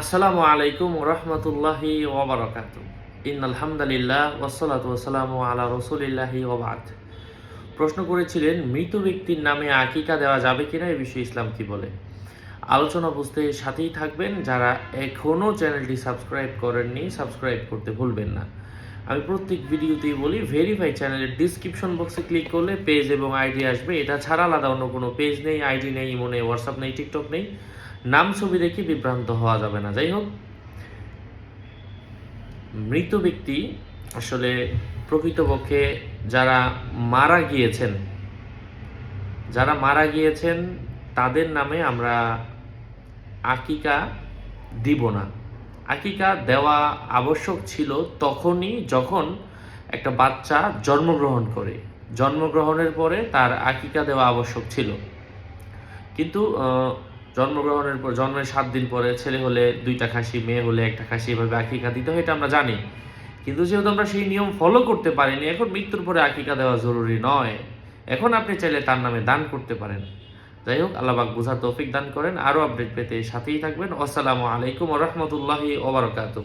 আসসালামু আলাইকুম রহমতুল্লাহি ওবরাকাতু। ইন্নাল হামদালিল্লাহ ওয়াসসালাতু ওয়াসসালামু আলা রাসূলিল্লাহি ওয়া বা'দ। প্রশ্ন করেছিলেন মৃত ব্যক্তির নামে আকিকা দেওয়া যাবে কিনা, এই বিষয়ে ইসলাম কি বলে। আলোচনা বুঝতে সাথেই থাকবেন। যারা এখনও চ্যানেলটি সাবস্ক্রাইব করেননি, সাবস্ক্রাইব করতে ভুলবেন না। আমি প্রত্যেক ভিডিওতেই বলি, ভেরিফাই চ্যানেলের ডিসক্রিপশন বক্সে ক্লিক করলে পেজ এবং আইডি আসবে। এটা ছাড়া আলাদা অন্য কোনো পেজ নেই, আইডি নেই, ইমো নেই, হোয়াটসঅ্যাপ নেই, টিকটক নেই। নাম ছবি দেখে বিভ্রান্ত হওয়া যাবে না। যাই হোক, মৃত ব্যক্তি আসলে প্রকৃতপক্ষে যারা মারা গিয়েছেন তাদের নামে আমরা আকিকা দিব না। আকিকা দেওয়া আবশ্যক ছিল তখনই যখন একটা বাচ্চা জন্মগ্রহণ করে। জন্মগ্রহণের পরে তার আকিকা দেওয়া আবশ্যক ছিল। কিন্তু জন্মগ্রহণের পর, জন্মের 7 দিন পরে ছেলে হলে 2টা খাসি, মেয়ে হলে 1টা খাসি, এভাবে আকিকা দিতে হয়, এটা আমরা জানি। কিন্তু যেহেতু আমরা সেই নিয়ম ফলো করতে পারিনি, এখন মৃত্যুর পরে আকিকা দেওয়া জরুরি নয়। এখন আপনি চাইলে তার নামে দান করতে পারেন। যাই হোক, আল্লাহ পাক বুঝার তৌফিক দান করেন। আরও আপডেট পেতে সাথেই থাকবেন। আসসালামু আলাইকুম ওয়া রাহমাতুল্লাহি ওয়া বারাকাতুহু।